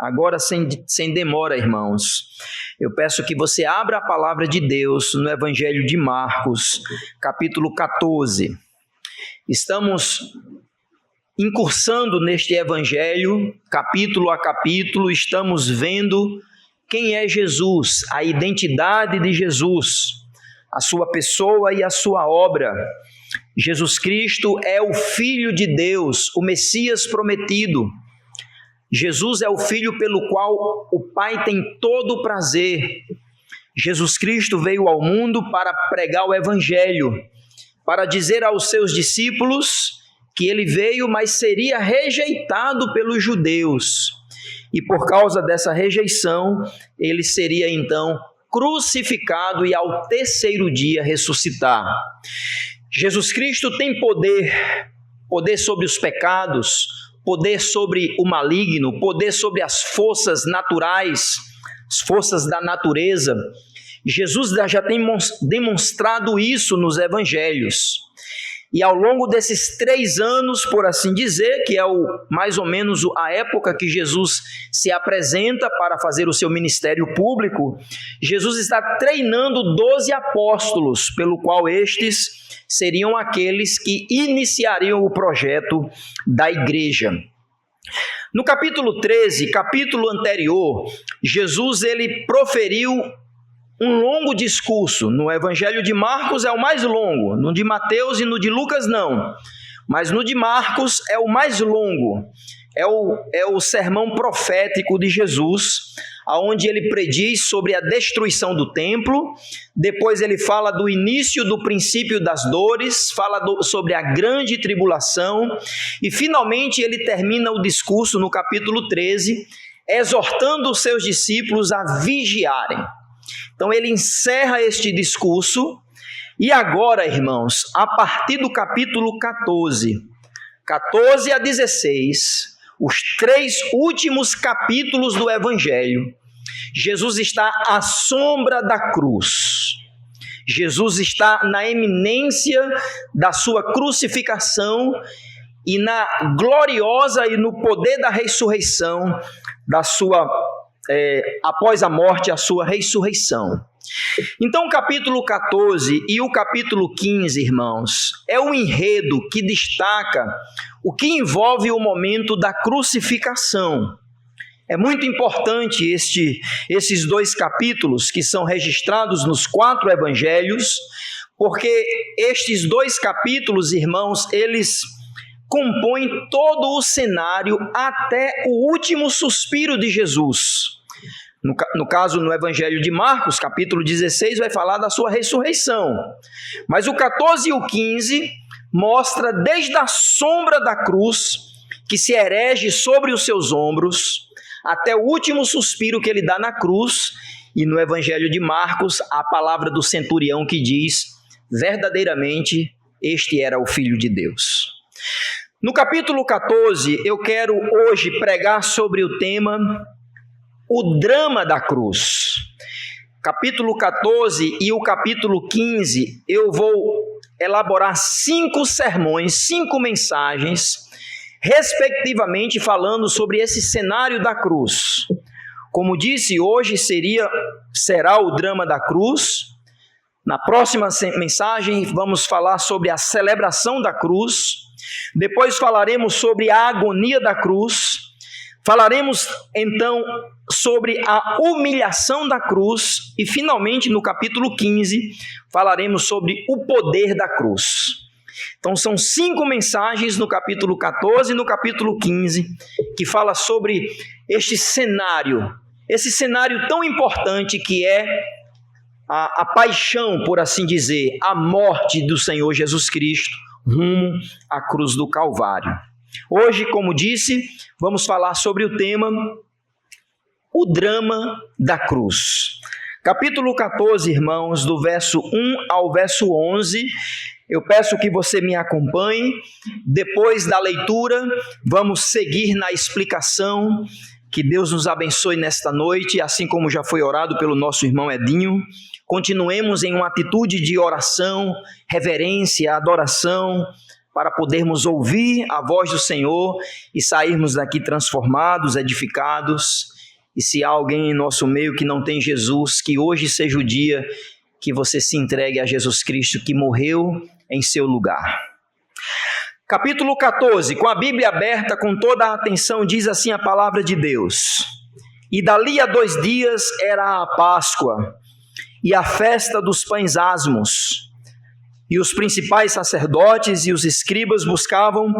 Agora, sem demora, irmãos, eu peço que você abra a palavra de Deus no Evangelho de Marcos, capítulo 14. Estamos incursando neste Evangelho, capítulo a capítulo, estamos vendo quem é Jesus, a identidade de Jesus, a sua pessoa e a sua obra. Jesus Cristo é o Filho de Deus, o Messias prometido. Jesus é o Filho pelo qual o Pai tem todo o prazer. Jesus Cristo veio ao mundo para pregar o Evangelho, para dizer aos seus discípulos que ele veio, mas seria rejeitado pelos judeus. E por causa dessa rejeição, ele seria então crucificado e ao terceiro dia ressuscitar. Jesus Cristo tem poder sobre os pecados, poder sobre o maligno, poder sobre as forças naturais, as forças da natureza. Jesus já tem demonstrado isso nos evangelhos. E ao longo desses 3 anos, por assim dizer, que é mais ou menos a época que Jesus se apresenta para fazer o seu ministério público, Jesus está treinando 12 apóstolos, pelo qual estes seriam aqueles que iniciariam o projeto da igreja. No capítulo 13, capítulo anterior, Jesus ele proferiu um longo discurso. No Evangelho de Marcos é o mais longo, no de Mateus e no de Lucas não, mas no de Marcos é o mais longo, é o sermão profético de Jesus, onde ele prediz sobre a destruição do templo, depois ele fala do início do princípio das dores, fala sobre a grande tribulação, e finalmente ele termina o discurso no capítulo 13, exortando os seus discípulos a vigiarem. Então ele encerra este discurso, e agora, irmãos, a partir do capítulo 14 a 16, os 3 últimos capítulos do Evangelho, Jesus está à sombra da cruz. Jesus está na eminência da sua crucificação e na gloriosa e no poder da ressurreição da sua após a morte, a sua ressurreição. Então o capítulo 14 e o capítulo 15, irmãos, é um enredo que destaca o que envolve o momento da crucificação. É muito importante esses 2 capítulos que são registrados nos 4 evangelhos, porque estes 2 capítulos, irmãos, eles compõem todo o cenário até o último suspiro de Jesus. No caso, no Evangelho de Marcos, capítulo 16, vai falar da sua ressurreição. Mas o 14 e o 15 mostra desde a sombra da cruz, que se erege sobre os seus ombros, até o último suspiro que ele dá na cruz. E no Evangelho de Marcos, a palavra do centurião que diz, verdadeiramente, este era o Filho de Deus. No capítulo 14, eu quero hoje pregar sobre o tema o drama da cruz. Capítulo 14 e o capítulo 15, eu vou elaborar 5 sermões, 5 mensagens, respectivamente falando sobre esse cenário da cruz. Como disse, hoje será o drama da cruz. Na próxima mensagem vamos falar sobre a celebração da cruz. Depois falaremos sobre a agonia da cruz. Falaremos então sobre a humilhação da cruz e finalmente no capítulo 15 falaremos sobre o poder da cruz. Então são 5 mensagens no capítulo 14 e no capítulo 15 que fala sobre este cenário, esse cenário tão importante que é a paixão, por assim dizer, a morte do Senhor Jesus Cristo rumo à cruz do Calvário. Hoje, como disse, vamos falar sobre o tema o drama da cruz. Capítulo 14, irmãos, do verso 1 ao verso 11, eu peço que você me acompanhe. Depois da leitura, vamos seguir na explicação. Que Deus nos abençoe nesta noite, assim como já foi orado pelo nosso irmão Edinho. Continuemos em uma atitude de oração, reverência, adoração, para podermos ouvir a voz do Senhor e sairmos daqui transformados, edificados E se há alguém em nosso meio que não tem Jesus, que hoje seja o dia que você se entregue a Jesus Cristo, que morreu em seu lugar. Capítulo 14, com a Bíblia aberta, com toda a atenção, diz assim a palavra de Deus. E dali a 2 dias era a Páscoa e a festa dos pães asmos. E os principais sacerdotes e os escribas buscavam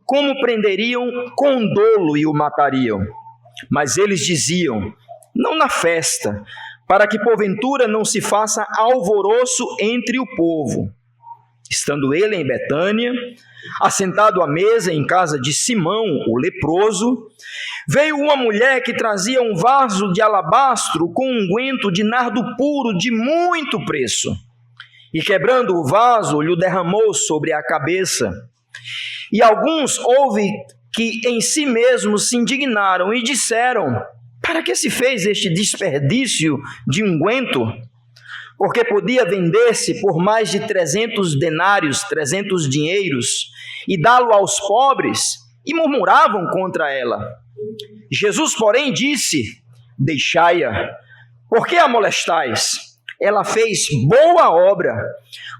como prenderiam com dolo e o matariam. Mas eles diziam, não na festa, para que porventura não se faça alvoroço entre o povo. Estando ele em Betânia, assentado à mesa em casa de Simão, o leproso, veio uma mulher que trazia um vaso de alabastro com unguento de nardo puro de muito preço. E quebrando o vaso, lhe derramou sobre a cabeça. E alguns houve que em si mesmos se indignaram e disseram, para que se fez este desperdício de unguento? Porque podia vender-se por mais de 300 denários, 300 dinheiros, e dá-lo aos pobres, e murmuravam contra ela. Jesus, porém, disse, deixai-a, por que a molestais? Ela fez boa obra,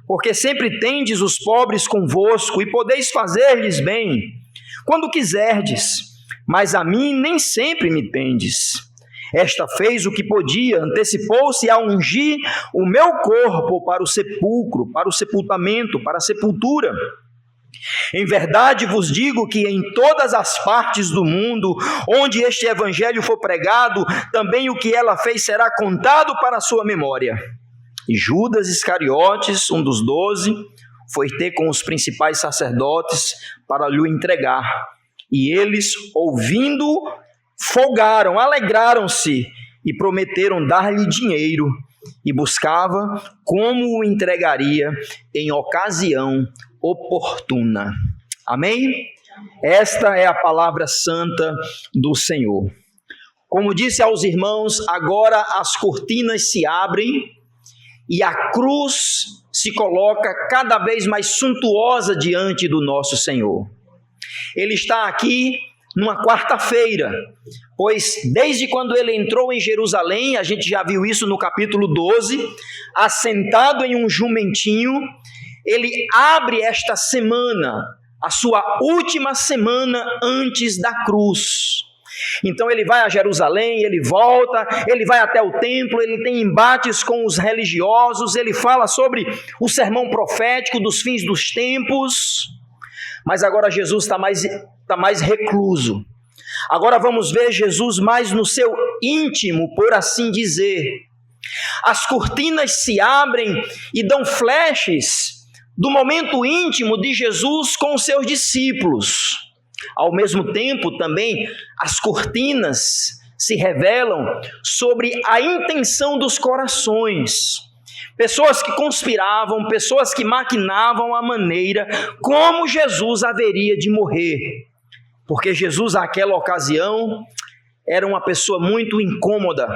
porque sempre tendes os pobres convosco, e podeis fazer-lhes bem, quando quiserdes, mas a mim nem sempre me tendes. Esta fez o que podia, antecipou-se a ungir o meu corpo para o sepulcro, para o sepultamento, para a sepultura. Em verdade vos digo que em todas as partes do mundo, onde este evangelho for pregado, também o que ela fez será contado para a sua memória. E Judas Iscariotes, um dos 12, foi ter com os principais sacerdotes para lhe entregar. E eles, ouvindo, folgaram, alegraram-se e prometeram dar-lhe dinheiro, e buscava como o entregaria em ocasião oportuna. Amém? Esta é a palavra santa do Senhor. Como disse aos irmãos, agora as cortinas se abrem e a cruz se coloca cada vez mais suntuosa diante do nosso Senhor. Ele está aqui numa quarta-feira, pois desde quando ele entrou em Jerusalém, a gente já viu isso no capítulo 12, assentado em um jumentinho, ele abre esta semana, a sua última semana antes da cruz. Então ele vai a Jerusalém, ele volta, ele vai até o templo, ele tem embates com os religiosos, ele fala sobre o sermão profético dos fins dos tempos, mas agora Jesus está mais recluso. Agora vamos ver Jesus mais no seu íntimo, por assim dizer. As cortinas se abrem e dão flashes do momento íntimo de Jesus com os seus discípulos. Ao mesmo tempo, também, as cortinas se revelam sobre a intenção dos corações. Pessoas que conspiravam, pessoas que maquinavam a maneira como Jesus haveria de morrer. Porque Jesus, naquela ocasião, era uma pessoa muito incômoda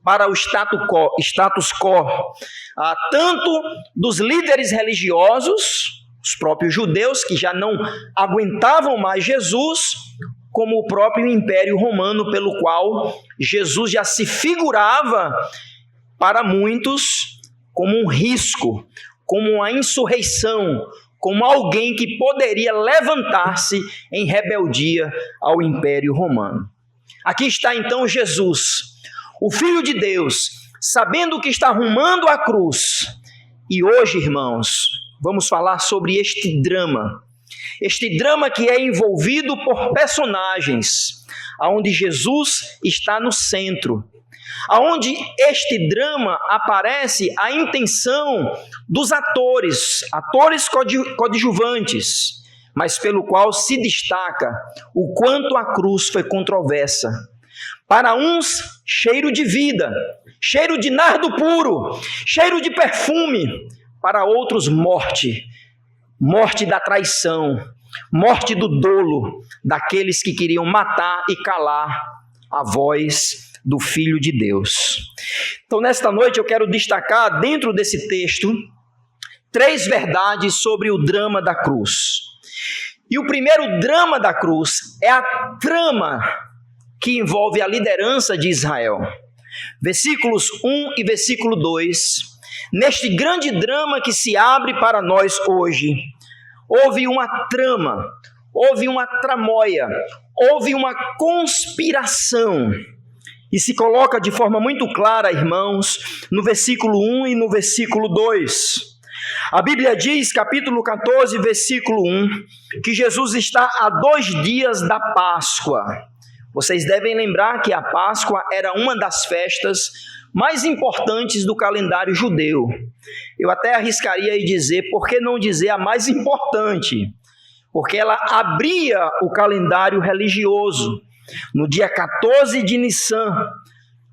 para o status quo, tanto dos líderes religiosos, os próprios judeus, que já não aguentavam mais Jesus, como o próprio Império Romano, pelo qual Jesus já se figurava para muitos como um risco, como uma insurreição, como alguém que poderia levantar-se em rebeldia ao Império Romano. Aqui está então Jesus, o Filho de Deus, sabendo que está rumando à cruz. E hoje, irmãos, vamos falar sobre este drama que é envolvido por personagens, onde Jesus está no centro, aonde este drama aparece a intenção dos atores coadjuvantes, mas pelo qual se destaca o quanto a cruz foi controversa. Para uns, cheiro de vida, cheiro de nardo puro, cheiro de perfume. Para outros, morte da traição, morte do dolo, daqueles que queriam matar e calar a voz do Filho de Deus. Então, nesta noite, eu quero destacar, dentro desse texto, 3 verdades sobre o drama da cruz. E o primeiro drama da cruz é a trama que envolve a liderança de Israel. Versículos 1 e versículo 2, neste grande drama que se abre para nós hoje, houve uma trama, houve uma tramóia, houve uma conspiração, e se coloca de forma muito clara, irmãos, no versículo 1 e no versículo 2. A Bíblia diz, capítulo 14, versículo 1, que Jesus está a 2 dias da Páscoa. Vocês devem lembrar que a Páscoa era uma das festas mais importantes do calendário judeu. Eu até arriscaria em dizer, por que não dizer a mais importante? Porque ela abria o calendário religioso. No dia 14 de Nissan,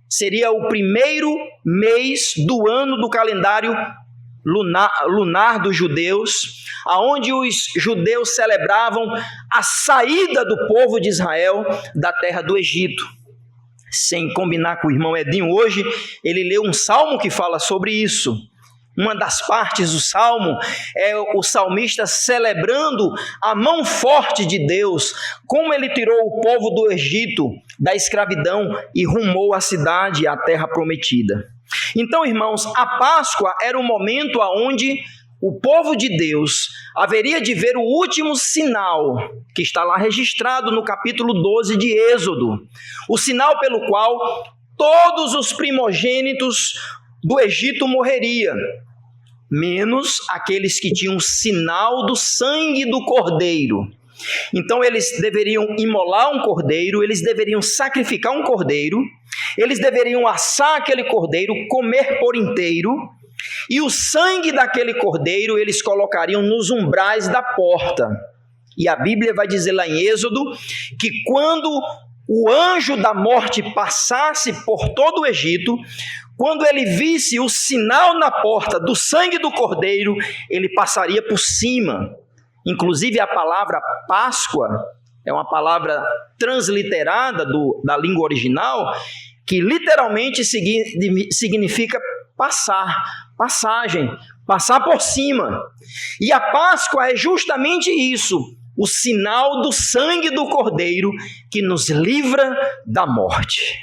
seria o primeiro mês do ano do calendário lunar dos judeus, aonde os judeus celebravam a saída do povo de Israel da terra do Egito. Sem combinar com o irmão Edinho hoje, ele leu um salmo que fala sobre isso. Uma das partes do salmo é o salmista celebrando a mão forte de Deus, como ele tirou o povo do Egito, da escravidão, e rumou a cidade, a terra prometida. Então, irmãos, a Páscoa era o momento onde o povo de Deus haveria de ver o último sinal, que está lá registrado no capítulo 12 de Êxodo, o sinal pelo qual todos os primogênitos do Egito morreriam, menos aqueles que tinham o sinal do sangue do cordeiro. Então eles deveriam imolar um cordeiro, eles deveriam sacrificar um cordeiro, eles deveriam assar aquele cordeiro, comer por inteiro, e o sangue daquele cordeiro eles colocariam nos umbrais da porta. E a Bíblia vai dizer lá em Êxodo que quando o anjo da morte passasse por todo o Egito, quando ele visse o sinal na porta do sangue do cordeiro, ele passaria por cima. Inclusive a palavra Páscoa é uma palavra transliterada da língua original, que literalmente significa passar, passagem, passar por cima. E a Páscoa é justamente isso, o sinal do sangue do cordeiro que nos livra da morte.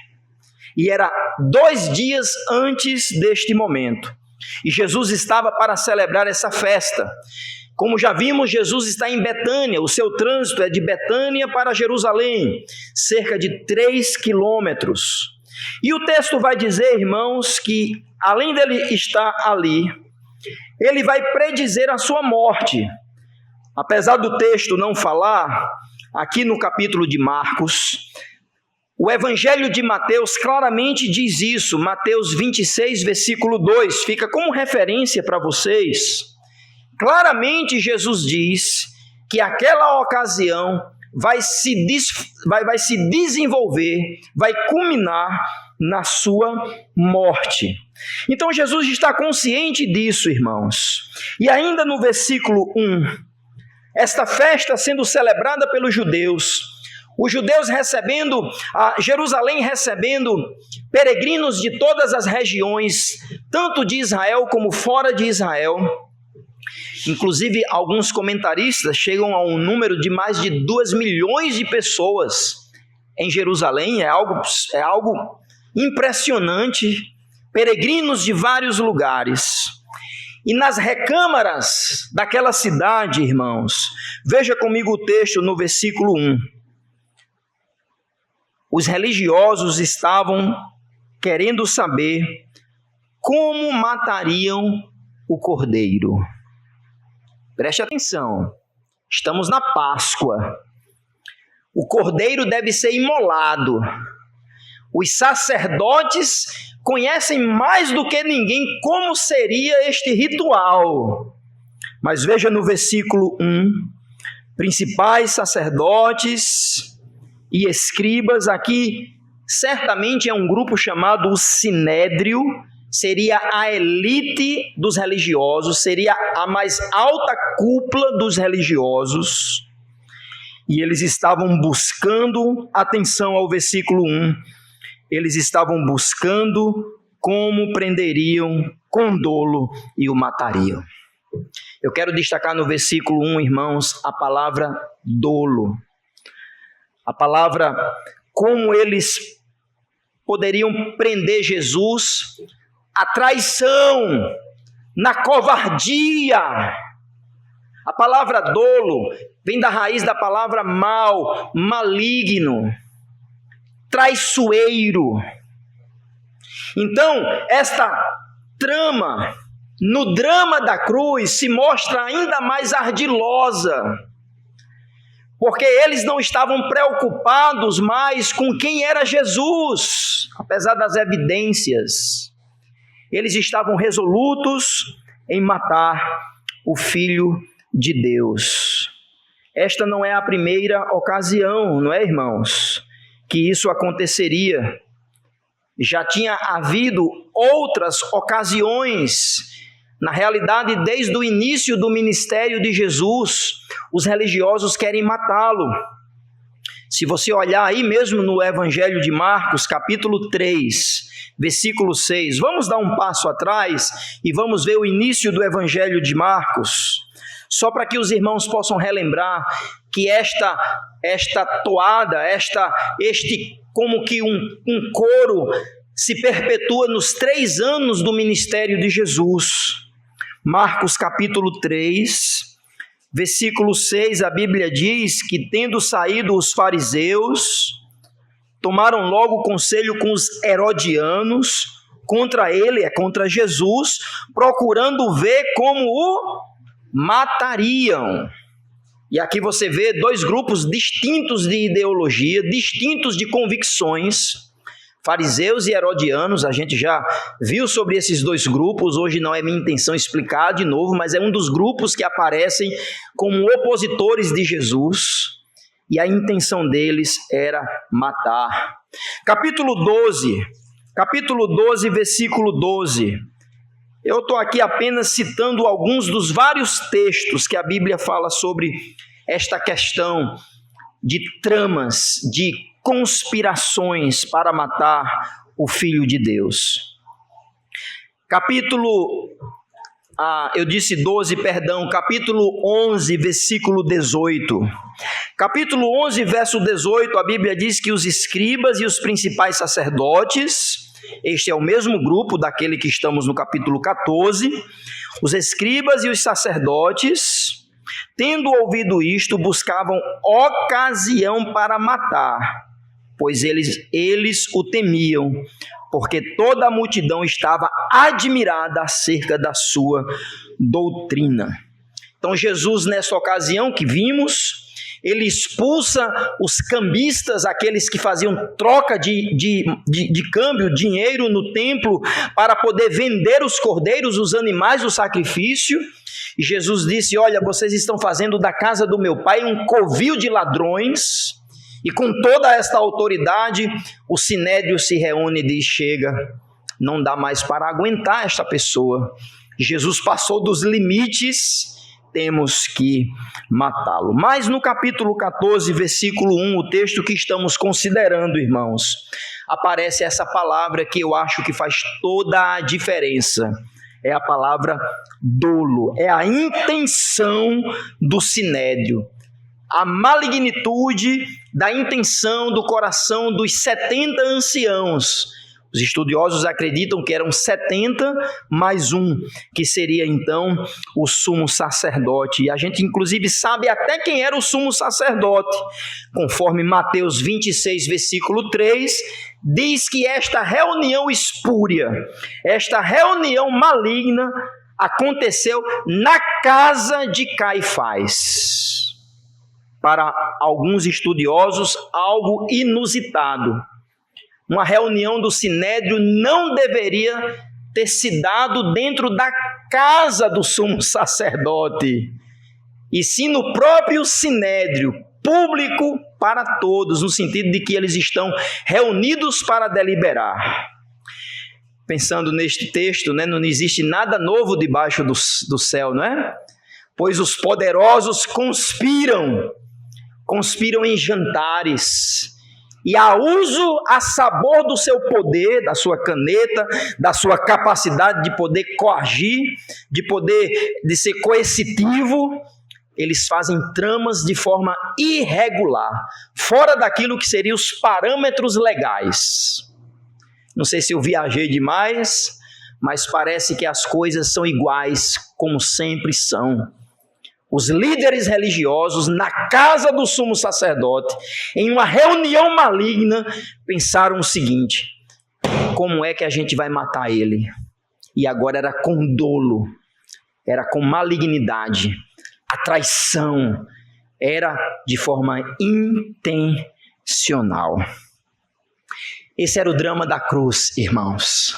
E era 2 dias antes deste momento. E Jesus estava para celebrar essa festa. Como já vimos, Jesus está em Betânia. O seu trânsito é de Betânia para Jerusalém, cerca de 3 quilômetros. E o texto vai dizer, irmãos, que além dele estar ali, ele vai predizer a sua morte. Apesar do texto não falar, aqui no capítulo de Marcos, o Evangelho de Mateus claramente diz isso. Mateus 26, versículo 2, fica como referência para vocês. Claramente Jesus diz que aquela ocasião vai se desenvolver, vai culminar na sua morte. Então Jesus está consciente disso, irmãos. E ainda no versículo 1, esta festa sendo celebrada pelos judeus, os judeus recebendo, Jerusalém recebendo peregrinos de todas as regiões, tanto de Israel como fora de Israel. Inclusive, alguns comentaristas chegam a um número de mais de 2 milhões de pessoas em Jerusalém. É algo impressionante. Peregrinos de vários lugares. E nas recâmaras daquela cidade, irmãos, veja comigo o texto no versículo 1. Os religiosos estavam querendo saber como matariam o cordeiro. Preste atenção, estamos na Páscoa. O cordeiro deve ser imolado. Os sacerdotes conhecem mais do que ninguém como seria este ritual. Mas veja no versículo 1, principais sacerdotes e escribas, aqui certamente é um grupo chamado o Sinédrio, seria a elite dos religiosos, seria a mais alta cúpula dos religiosos, e eles estavam buscando, atenção ao versículo 1, eles estavam buscando como prenderiam com dolo e o matariam. Eu quero destacar no versículo 1, irmãos, a palavra dolo. A palavra como eles poderiam prender Jesus, a traição, na covardia. A palavra dolo vem da raiz da palavra mal, maligno, traiçoeiro. Então, esta trama, no drama da cruz, se mostra ainda mais ardilosa, porque eles não estavam preocupados mais com quem era Jesus, apesar das evidências. Eles estavam resolutos em matar o Filho de Deus. Esta não é a primeira ocasião, não é, irmãos, que isso aconteceria. Já tinha havido outras ocasiões. Na realidade, desde o início do ministério de Jesus, os religiosos querem matá-lo. Se você olhar aí mesmo no Evangelho de Marcos, capítulo 3, versículo 6, vamos dar um passo atrás e vamos ver o início do Evangelho de Marcos, só para que os irmãos possam relembrar que esta toada, este como que um coro se perpetua nos 3 anos do ministério de Jesus. Marcos capítulo 3, versículo 6, a Bíblia diz que, tendo saído os fariseus, tomaram logo conselho com os herodianos contra ele, contra Jesus, procurando ver como o matariam. E aqui você vê 2 grupos distintos de ideologia, distintos de convicções, fariseus e herodianos. A gente já viu sobre esses 2 grupos, hoje não é minha intenção explicar de novo, mas é um dos grupos que aparecem como opositores de Jesus, e a intenção deles era matar. Capítulo 12, versículo 12. Eu estou aqui apenas citando alguns dos vários textos que a Bíblia fala sobre esta questão de tramas, de conspirações para matar o Filho de Deus. Capítulo 11, versículo 18. Capítulo 11, verso 18, a Bíblia diz que os escribas e os principais sacerdotes, este é o mesmo grupo daquele que estamos no capítulo 14, os escribas e os sacerdotes, tendo ouvido isto, buscavam ocasião para matar, pois eles o temiam, porque toda a multidão estava admirada acerca da sua doutrina. Então Jesus, nessa ocasião que vimos, ele expulsa os cambistas, aqueles que faziam troca de câmbio, dinheiro no templo, para poder vender os cordeiros, os animais do sacrifício. E Jesus disse: olha, vocês estão fazendo da casa do meu pai um covil de ladrões. E com toda esta autoridade, o sinédrio se reúne e diz: chega, não dá mais para aguentar esta pessoa. Jesus passou dos limites, temos que matá-lo. Mas no capítulo 14, versículo 1, o texto que estamos considerando, irmãos, aparece essa palavra que eu acho que faz toda a diferença. É a palavra dolo, é a intenção do sinédrio, a malignitude da intenção do coração dos 70 anciãos. Os estudiosos acreditam que eram 70 mais um, que seria então o sumo sacerdote. E a gente inclusive sabe até quem era o sumo sacerdote. Conforme Mateus 26, versículo 3, diz que esta reunião espúria, esta reunião maligna, aconteceu na casa de Caifás. Para alguns estudiosos, algo inusitado. Uma reunião do sinédrio não deveria ter se dado dentro da casa do sumo sacerdote, e sim no próprio sinédrio, público para todos, no sentido de que eles estão reunidos para deliberar. Pensando neste texto, né, não existe nada novo debaixo do céu, não é? Pois os poderosos conspiram em jantares, e a uso a sabor do seu poder, da sua caneta, da sua capacidade de poder coagir, de ser coercitivo, eles fazem tramas de forma irregular, fora daquilo que seriam os parâmetros legais. Não sei se eu viajei demais, mas parece que as coisas são iguais, como sempre são. Os líderes religiosos, na casa do sumo sacerdote, em uma reunião maligna, pensaram o seguinte: como é que a gente vai matar ele? E agora era com dolo, era com malignidade. A traição era de forma intencional. Esse era o drama da cruz, irmãos.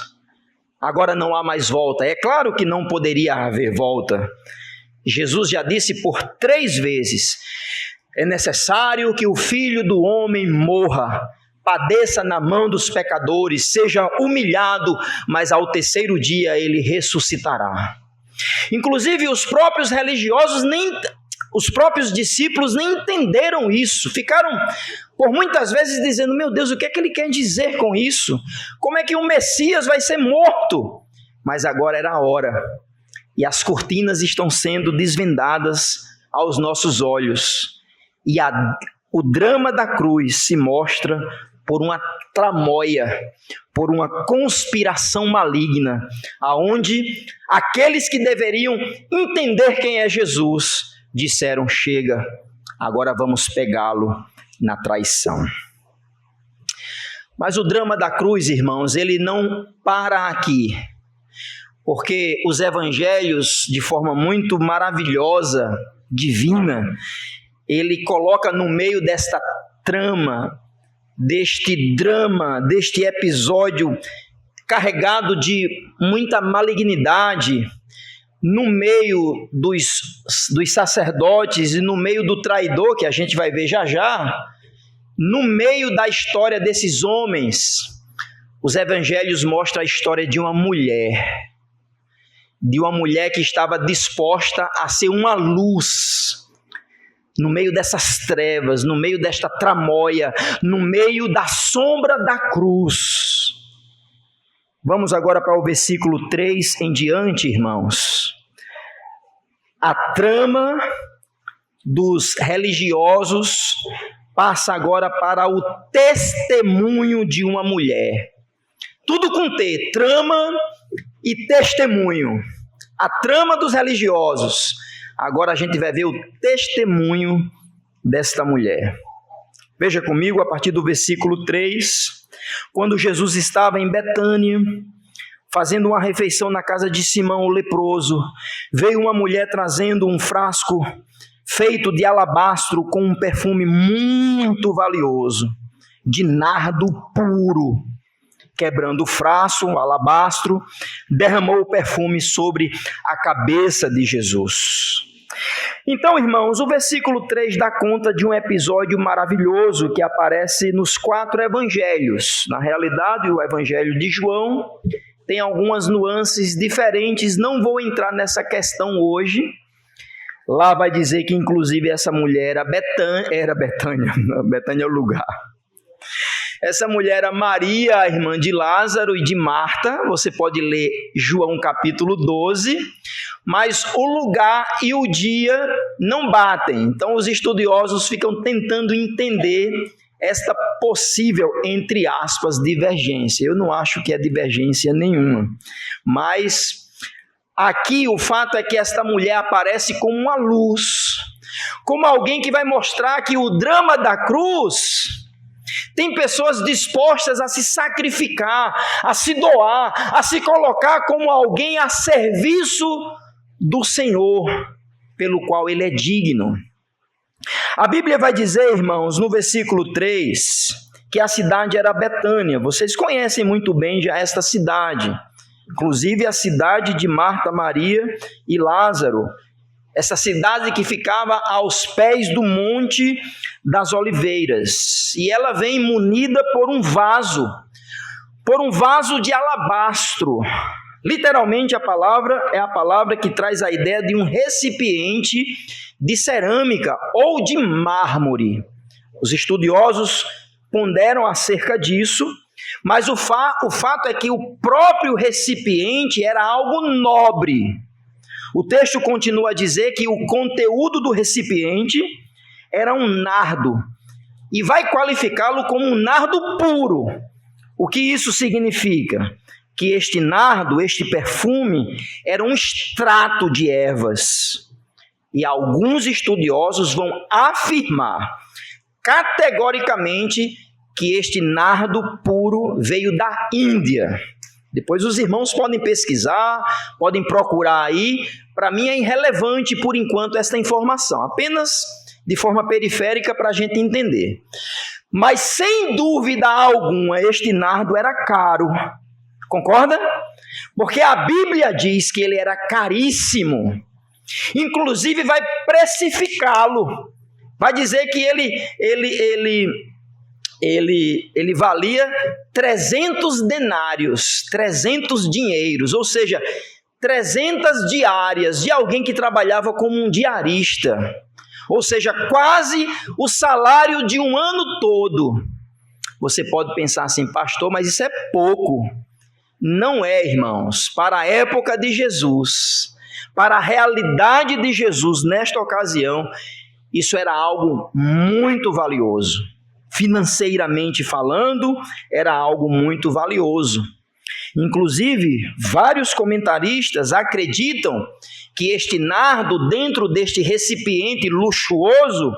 Agora não há mais volta. É claro que não poderia haver volta. Jesus já disse por 3 vezes: é necessário que o Filho do Homem morra, padeça na mão dos pecadores, seja humilhado, mas ao 3º dia ele ressuscitará. Inclusive os próprios religiosos, os próprios discípulos nem entenderam isso, ficaram por muitas vezes dizendo: meu Deus, o que é que ele quer dizer com isso? Como é que o Messias vai ser morto? Mas agora era a hora, e as cortinas estão sendo desvendadas aos nossos olhos, e o drama da cruz se mostra por uma tramóia, por uma conspiração maligna, aonde aqueles que deveriam entender quem é Jesus disseram: chega, agora vamos pegá-lo na traição. Mas o drama da cruz, irmãos, ele não para aqui, porque os evangelhos, de forma muito maravilhosa, divina, ele coloca no meio desta trama, deste drama, deste episódio carregado de muita malignidade, no meio dos sacerdotes e no meio do traidor, que a gente vai ver já já, no meio da história desses homens, os evangelhos mostram a história de uma mulher que estava disposta a ser uma luz no meio dessas trevas, no meio desta tramóia, no meio da sombra da cruz. Vamos agora para o versículo 3 em diante, irmãos. A trama dos religiosos passa agora para o testemunho de uma mulher. Tudo com T, trama e testemunho. A trama dos religiosos. Agora a gente vai ver o testemunho desta mulher. Veja comigo a partir do versículo 3. Quando Jesus estava em Betânia, fazendo uma refeição na casa de Simão o leproso, veio uma mulher trazendo um frasco feito de alabastro com um perfume muito valioso, de nardo puro. Quebrando o frasco, o alabastro, derramou o perfume sobre a cabeça de Jesus. Então, irmãos, o versículo 3 dá conta de um episódio maravilhoso que aparece nos 4 evangelhos. Na realidade, o evangelho de João tem algumas nuances diferentes, não vou entrar nessa questão hoje. Lá vai dizer que, inclusive, essa mulher era Betânia, Betânia é o lugar. Essa mulher era Maria, a irmã de Lázaro e de Marta. Você pode ler João capítulo 12, mas o lugar e o dia não batem. Então os estudiosos ficam tentando entender esta possível, entre aspas, divergência. Eu não acho que é divergência nenhuma, mas aqui o fato é que esta mulher aparece como uma luz, como alguém que vai mostrar que o drama da cruz tem pessoas dispostas a se sacrificar, a se doar, a se colocar como alguém a serviço do Senhor, pelo qual Ele é digno. A Bíblia vai dizer, irmãos, no versículo 3, que a cidade era Betânia. Vocês conhecem muito bem já esta cidade, inclusive a cidade de Marta, Maria e Lázaro. Essa cidade que ficava aos pés do Monte das Oliveiras. E ela vem munida por um vaso de alabastro. Literalmente a palavra é a palavra que traz a ideia de um recipiente de cerâmica ou de mármore. Os estudiosos ponderam acerca disso, mas o fato é que o próprio recipiente era algo nobre. O texto continua a dizer que o conteúdo do recipiente era um nardo, e vai qualificá-lo como um nardo puro. O que isso significa? Que este nardo, este perfume, era um extrato de ervas. E alguns estudiosos vão afirmar categoricamente que este nardo puro veio da Índia. Depois os irmãos podem pesquisar, podem procurar aí. Para mim é irrelevante por enquanto esta informação, apenas de forma periférica para a gente entender. Mas sem dúvida alguma este nardo era caro. Concorda? Porque a Bíblia diz que ele era caríssimo. Inclusive vai precificá-lo. Vai dizer que ele valia 300 denários, 300 dinheiros, ou seja, 300 diárias de alguém que trabalhava como um diarista. Ou seja, quase o salário de um ano todo. Você pode pensar assim, pastor, mas isso é pouco. Não é, irmãos. Para a época de Jesus, para a realidade de Jesus nesta ocasião, isso era algo muito valioso. Financeiramente falando, era algo muito valioso. Inclusive, vários comentaristas acreditam que este nardo dentro deste recipiente luxuoso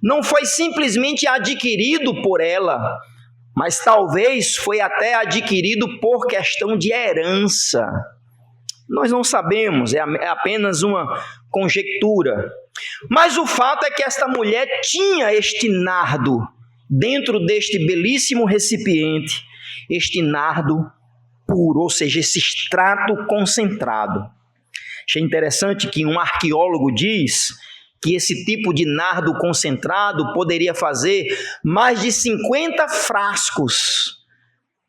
não foi simplesmente adquirido por ela, mas talvez foi até adquirido por questão de herança. Nós não sabemos, é apenas uma conjectura. Mas o fato é que esta mulher tinha este nardo dentro deste belíssimo recipiente, este nardo puro, ou seja, esse extrato concentrado. Achei interessante que um arqueólogo diz que esse tipo de nardo concentrado poderia fazer mais de 50 frascos.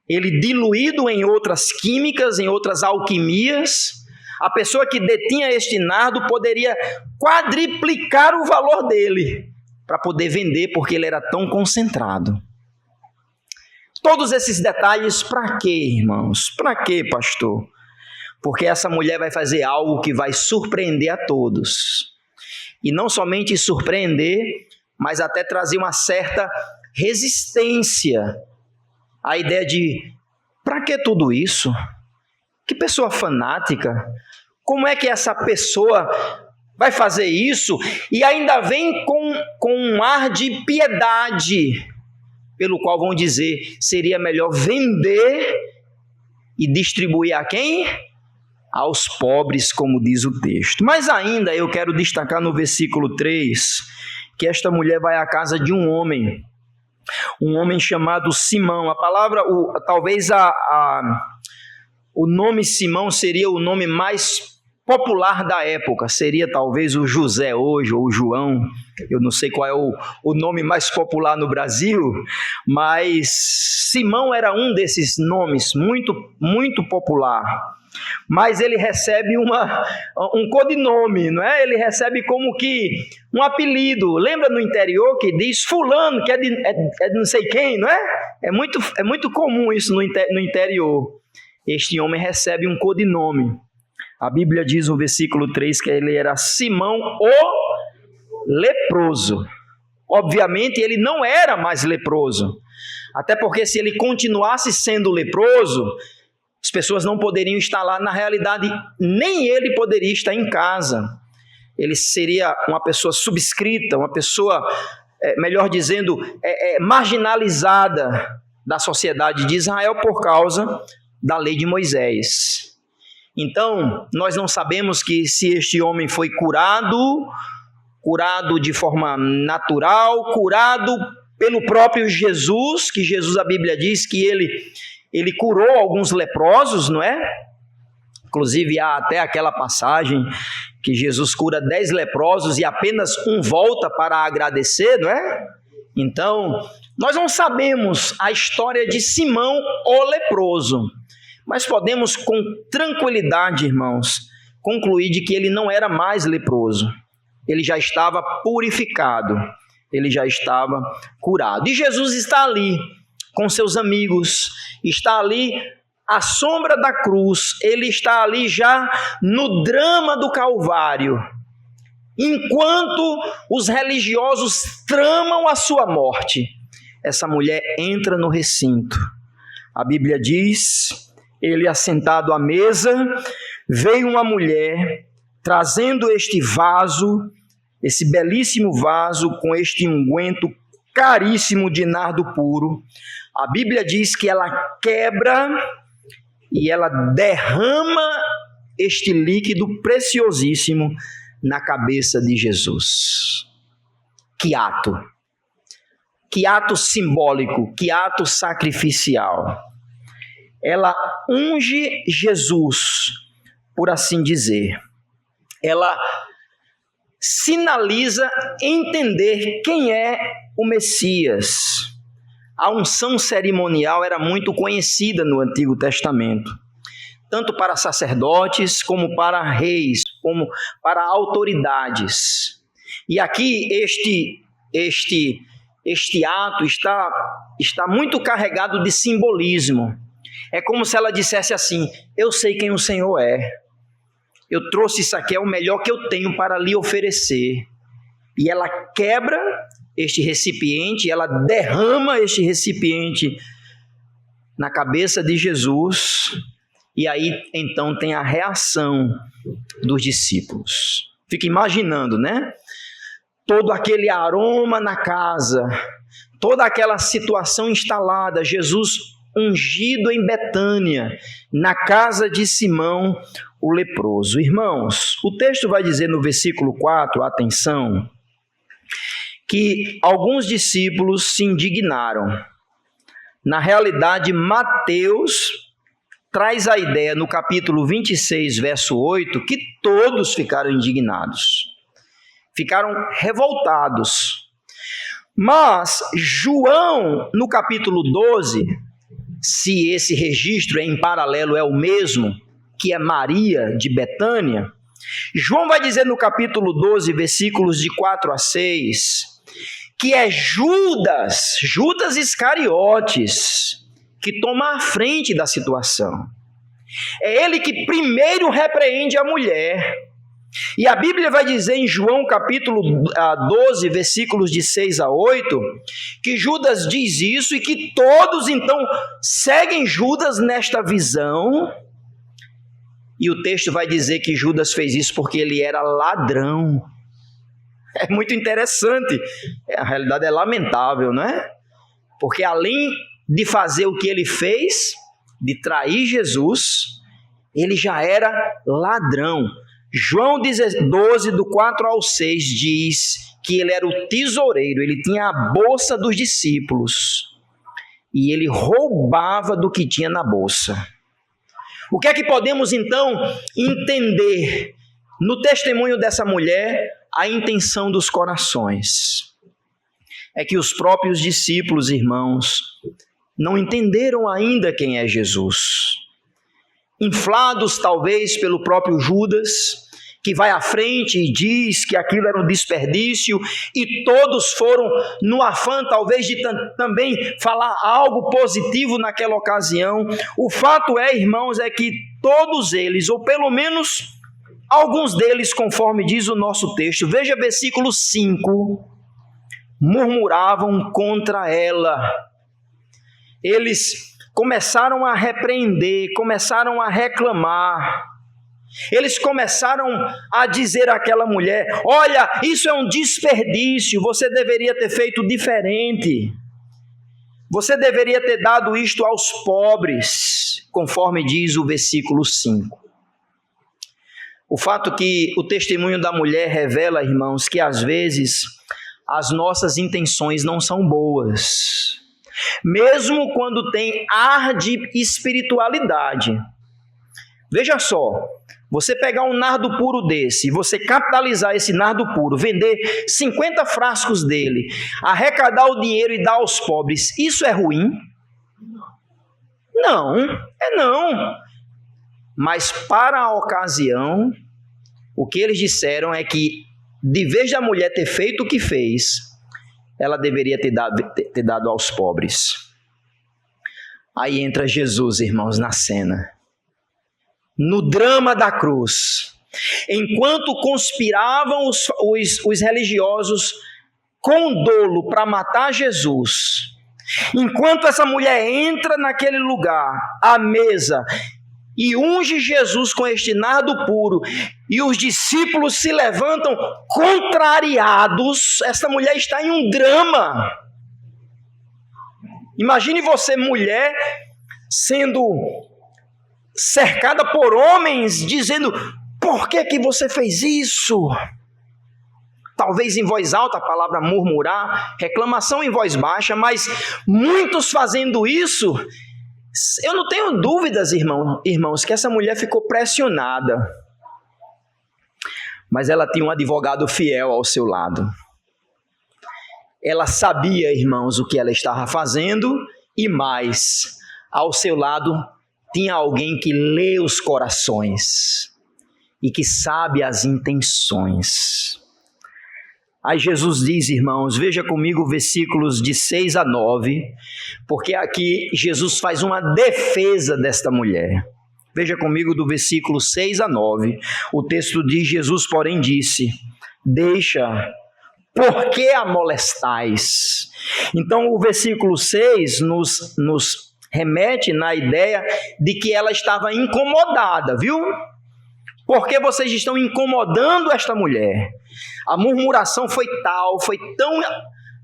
Ele diluído em outras químicas, em outras alquimias, a pessoa que detinha este nardo poderia quadriplicar o valor dele para poder vender, porque ele era tão concentrado. Todos esses detalhes, para quê, irmãos? Para quê, pastor? Porque essa mulher vai fazer algo que vai surpreender a todos. E não somente surpreender, mas até trazer uma certa resistência à ideia de, para que tudo isso? Que pessoa fanática! Como é que essa pessoa vai fazer isso? E ainda vem com um ar de piedade, pelo qual vão dizer, seria melhor vender e distribuir a quem? Aos pobres, como diz o texto. Mas ainda eu quero destacar no versículo 3, que esta mulher vai à casa de um homem chamado Simão. A palavra, talvez o nome Simão seria o nome mais popular da época, seria talvez o José hoje, ou o João, eu não sei qual é o nome mais popular no Brasil, mas Simão era um desses nomes muito, muito popular. Mas ele recebe um codinome, não é? Ele recebe como que um apelido. Lembra no interior que diz fulano, que é de não sei quem, não é? É muito comum isso no interior. Este homem recebe um codinome. A Bíblia diz no versículo 3 que ele era Simão o leproso. Obviamente ele não era mais leproso. Até porque se ele continuasse sendo leproso, as pessoas não poderiam estar lá, na realidade, nem ele poderia estar em casa. Ele seria uma pessoa subscrita, uma pessoa, melhor dizendo, marginalizada da sociedade de Israel por causa da lei de Moisés. Então, nós não sabemos que se este homem foi curado de forma natural, curado pelo próprio Jesus, que Jesus, a Bíblia diz que ele curou alguns leprosos, não é? Inclusive há até aquela passagem que Jesus cura 10 leprosos e apenas um volta para agradecer, não é? Então, nós não sabemos a história de Simão o leproso, mas podemos com tranquilidade, irmãos, concluir de que ele não era mais leproso. Ele já estava purificado, ele já estava curado. E Jesus está ali com seus amigos, está ali a sombra da cruz, ele está ali já no drama do Calvário, enquanto os religiosos tramam a sua morte. Essa mulher entra no recinto. A Bíblia diz, ele assentado à mesa, veio uma mulher trazendo este vaso, esse belíssimo vaso com este unguento caríssimo de nardo puro. A Bíblia diz que ela quebra e ela derrama este líquido preciosíssimo na cabeça de Jesus. Que ato! Que ato simbólico, que ato sacrificial. Ela unge Jesus, por assim dizer. Ela sinaliza entender quem é o Messias. A unção cerimonial era muito conhecida no Antigo Testamento, tanto para sacerdotes, como para reis, como para autoridades. E aqui este ato está muito carregado de simbolismo. É como se ela dissesse assim: eu sei quem o Senhor é, eu trouxe isso aqui, é o melhor que eu tenho para lhe oferecer. E ela quebra este recipiente, ela derrama este recipiente na cabeça de Jesus, e aí então tem a reação dos discípulos. Fica imaginando, né? Todo aquele aroma na casa, toda aquela situação instalada, Jesus ungido em Betânia, na casa de Simão, o leproso. Irmãos, o texto vai dizer no versículo 4, atenção, que alguns discípulos se indignaram. Na realidade, Mateus traz a ideia no capítulo 26, verso 8, que todos ficaram indignados, ficaram revoltados. Mas João, no capítulo 12, se esse registro em paralelo é o mesmo, que é Maria de Betânia, João vai dizer no capítulo 12, versículos de 4 a 6, que é Judas Iscariotes, que toma a frente da situação. É ele que primeiro repreende a mulher. E a Bíblia vai dizer em João capítulo 12, versículos de 6 a 8, que Judas diz isso e que todos então seguem Judas nesta visão. E o texto vai dizer que Judas fez isso porque ele era ladrão. É muito interessante. A realidade é lamentável, não é? Porque além de fazer o que ele fez, de trair Jesus, ele já era ladrão. João 12, do 4 ao 6, diz que ele era o tesoureiro, ele tinha a bolsa dos discípulos e ele roubava do que tinha na bolsa. O que é que podemos então entender no testemunho dessa mulher? A intenção dos corações. É que os próprios discípulos, irmãos, não entenderam ainda quem é Jesus. Inflados talvez pelo próprio Judas, que vai à frente e diz que aquilo era um desperdício, e todos foram no afã talvez de também falar algo positivo naquela ocasião. O fato é, irmãos, é que todos eles, ou pelo menos alguns deles, conforme diz o nosso texto, veja versículo 5, murmuravam contra ela. Eles começaram a repreender, começaram a reclamar. Eles começaram a dizer àquela mulher: olha, isso é um desperdício, você deveria ter feito diferente. Você deveria ter dado isto aos pobres, conforme diz o versículo 5. O fato que o testemunho da mulher revela, irmãos, que às vezes as nossas intenções não são boas. Mesmo quando tem ar de espiritualidade. Veja só, você pegar um nardo puro desse, você capitalizar esse nardo puro, vender 50 frascos dele, arrecadar o dinheiro e dar aos pobres, isso é ruim? Não, não. Mas para a ocasião, o que eles disseram é que, de vez da mulher ter feito o que fez, ela deveria ter dado aos pobres. Aí entra Jesus, irmãos, na cena. No drama da cruz. Enquanto conspiravam os religiosos com dolo para matar Jesus, enquanto essa mulher entra naquele lugar, à mesa, e unge Jesus com este nardo puro, e os discípulos se levantam contrariados, essa mulher está em um drama. Imagine você, mulher, sendo cercada por homens, dizendo: por que você fez isso? Talvez em voz alta, a palavra murmurar, reclamação em voz baixa, mas muitos fazendo isso. Eu não tenho dúvidas, irmãos, que essa mulher ficou pressionada. Mas ela tinha um advogado fiel ao seu lado. Ela sabia, irmãos, o que ela estava fazendo, e mais, ao seu lado tinha alguém que lê os corações e que sabe as intenções. Aí Jesus diz, irmãos, veja comigo versículos de 6 a 9, porque aqui Jesus faz uma defesa desta mulher. Veja comigo do versículo 6 a 9, o texto diz: Jesus, porém, disse: deixa, por que a molestais? Então o versículo 6 nos remete na ideia de que ela estava incomodada, viu? Por que vocês estão incomodando esta mulher? A murmuração foi tão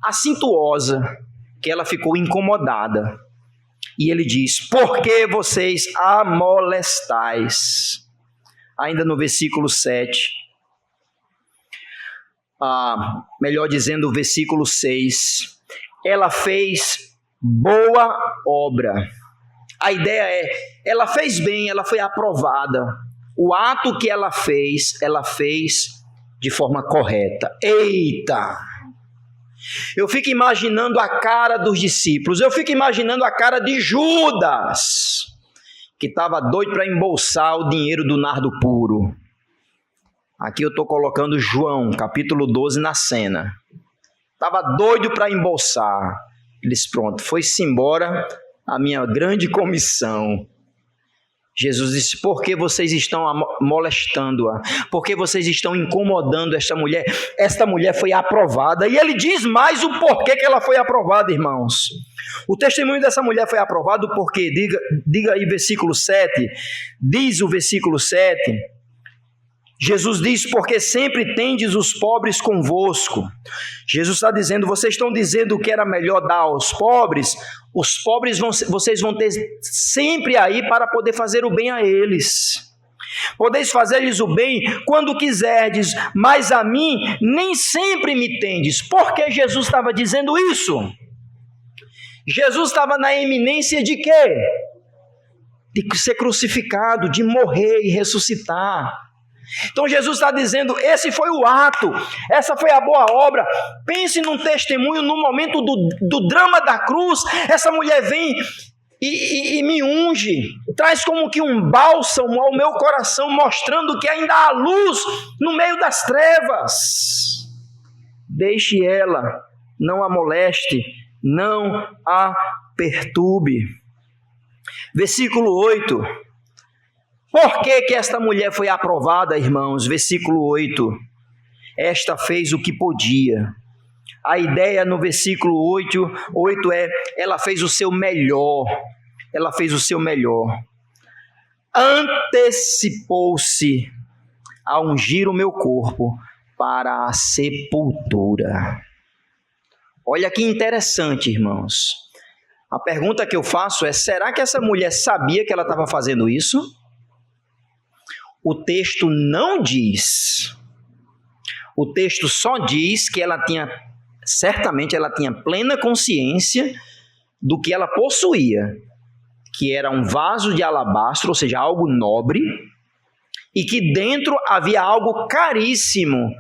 acintuosa, que ela ficou incomodada. E ele diz: por que vocês a molestais? Ainda no versículo 7, melhor dizendo, o versículo 6, ela fez boa obra. A ideia é, ela fez bem, ela foi aprovada. O ato que ela fez de forma correta. Eita! Eu fico imaginando a cara dos discípulos, eu fico imaginando a cara de Judas, que estava doido para embolsar o dinheiro do nardo puro. Aqui eu estou colocando João, capítulo 12, na cena. Estava doido para embolsar. Ele disse: pronto, foi-se embora a minha grande comissão. Jesus disse: por que vocês estão molestando-a? Por que vocês estão incomodando esta mulher? Esta mulher foi aprovada. E ele diz mais o porquê que ela foi aprovada, irmãos. O testemunho dessa mulher foi aprovado porque, diga aí versículo 7, diz o versículo 7, Jesus diz: porque sempre tendes os pobres convosco. Jesus está dizendo: vocês estão dizendo que era melhor dar aos pobres, os pobres vocês vão ter sempre aí para poder fazer o bem a eles. Podeis fazer-lhes o bem quando quiserdes, mas a mim nem sempre me tendes. Por que Jesus estava dizendo isso? Jesus estava na iminência de quê? De ser crucificado, de morrer e ressuscitar. Então Jesus está dizendo: esse foi o ato, essa foi a boa obra. Pense num testemunho no momento do drama da cruz. Essa mulher vem e me unge, traz como que um bálsamo ao meu coração, mostrando que ainda há luz no meio das trevas. Deixe ela, não a moleste, não a perturbe. Versículo 8. Por que esta mulher foi aprovada, irmãos? Versículo 8. Esta fez o que podia. A ideia no versículo 8 é: ela fez o seu melhor. Ela fez o seu melhor. Antecipou-se a ungir o meu corpo para a sepultura. Olha que interessante, irmãos. A pergunta que eu faço é: será que essa mulher sabia que ela estava fazendo isso? O texto não diz. O texto só diz que certamente ela tinha plena consciência do que ela possuía, que era um vaso de alabastro, ou seja, algo nobre, e que dentro havia algo caríssimo,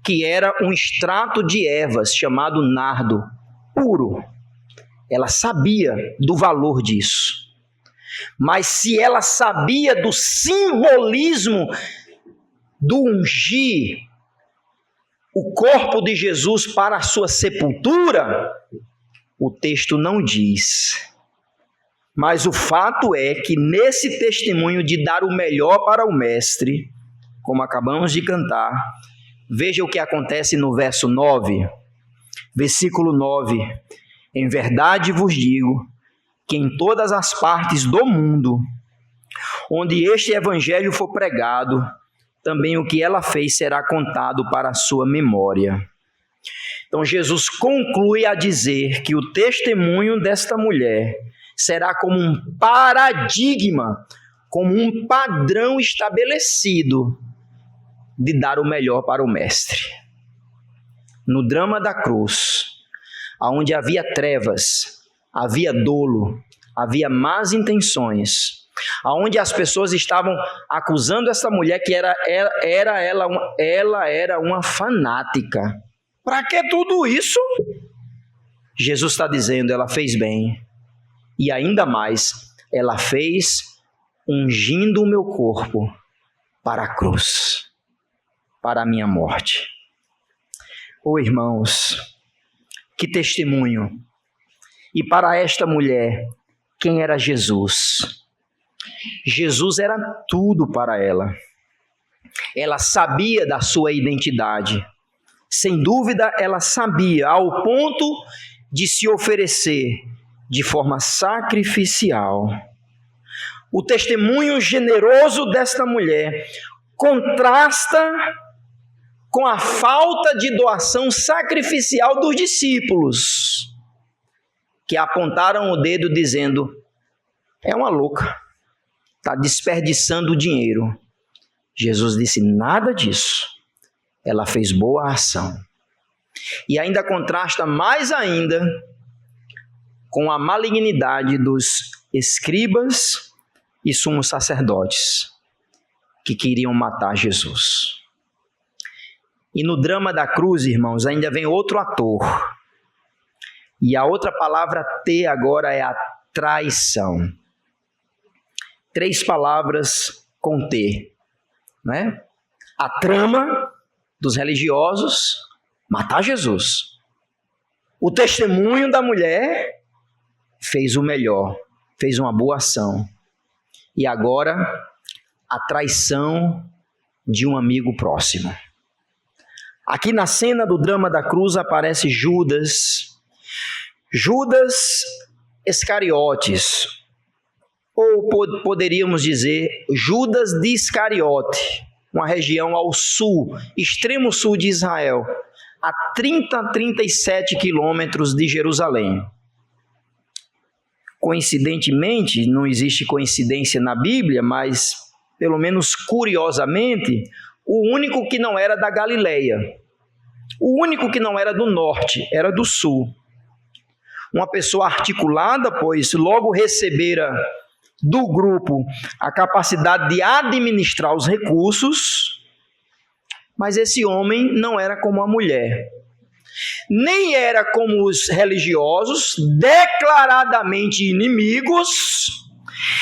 que era um extrato de ervas chamado nardo puro. Ela sabia do valor disso. Mas se ela sabia do simbolismo do ungir o corpo de Jesus para a sua sepultura, o texto não diz. Mas o fato é que nesse testemunho de dar o melhor para o mestre, como acabamos de cantar, veja o que acontece no verso 9, versículo 9. Em verdade vos digo que em todas as partes do mundo, onde este evangelho for pregado, também o que ela fez será contado para a sua memória. Então Jesus conclui a dizer que o testemunho desta mulher será como um paradigma, como um padrão estabelecido de dar o melhor para o mestre. No drama da cruz, onde havia trevas, havia dolo, havia más intenções, onde as pessoas estavam acusando essa mulher que ela era uma fanática. Para que tudo isso? Jesus está dizendo, ela fez bem. E ainda mais, ela fez ungindo o meu corpo para a cruz, para a minha morte. Oh, irmãos, que testemunho! E para esta mulher, quem era Jesus? Jesus era tudo para ela. Ela sabia da sua identidade. Sem dúvida, ela sabia, ao ponto de se oferecer de forma sacrificial. O testemunho generoso desta mulher contrasta com a falta de doação sacrificial dos discípulos, que apontaram o dedo dizendo, é uma louca, está desperdiçando dinheiro. Jesus disse, nada disso. Ela fez boa ação. E ainda contrasta mais ainda com a malignidade dos escribas e sumos sacerdotes que queriam matar Jesus. E no drama da cruz, irmãos, ainda vem outro ator. E a outra palavra T agora é a traição. 3 palavras com T, né? A trama dos religiosos, matar Jesus. O testemunho da mulher fez o melhor, fez uma boa ação. E agora, a traição de um amigo próximo. Aqui na cena do drama da cruz aparece Judas Iscariotes, ou poderíamos dizer Judas de Iscariote, uma região ao sul, extremo sul de Israel, a 37 quilômetros de Jerusalém. Coincidentemente, não existe coincidência na Bíblia, mas pelo menos curiosamente, o único que não era da Galileia, o único que não era do norte, era do sul. Uma pessoa articulada, pois logo recebera do grupo a capacidade de administrar os recursos, mas esse homem não era como a mulher, nem era como os religiosos, declaradamente inimigos,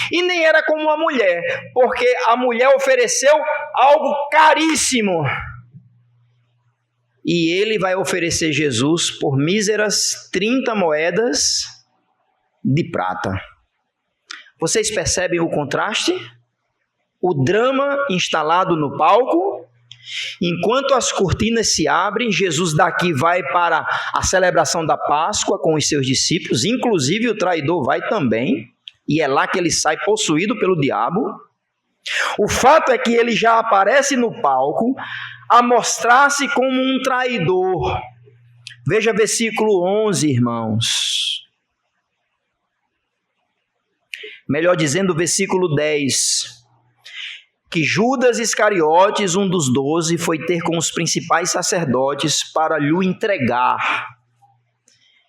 e nem era como a mulher, porque a mulher ofereceu algo caríssimo, e ele vai oferecer Jesus por míseras 30 moedas de prata. Vocês percebem o contraste? O drama instalado no palco, enquanto as cortinas se abrem, Jesus daqui vai para a celebração da Páscoa com os seus discípulos, inclusive o traidor vai também, e é lá que ele sai possuído pelo diabo. O fato é que ele já aparece no palco a mostrar-se como um traidor. Veja versículo 11, irmãos. Melhor dizendo, versículo 10. Que Judas Iscariotes, um dos 12, foi ter com os principais sacerdotes para lhe entregar.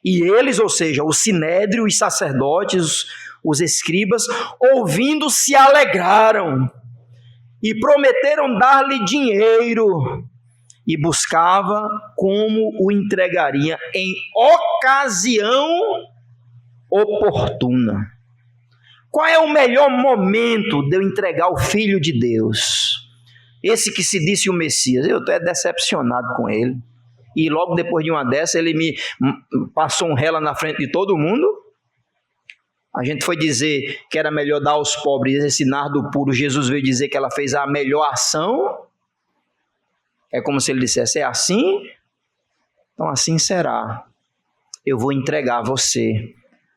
E eles, ou seja, o sinédrio, os sacerdotes, os escribas, ouvindo, se alegraram e prometeram dar-lhe dinheiro, e buscava como o entregaria em ocasião oportuna. Qual é o melhor momento de eu entregar o Filho de Deus? Esse que se disse o Messias. Eu estou decepcionado com ele. E logo depois de uma dessa, ele me passou um rela na frente de todo mundo. A gente foi dizer que era melhor dar aos pobres esse nardo puro. Jesus veio dizer que ela fez a melhor ação. É como se ele dissesse, é assim? Então assim será. Eu vou entregar você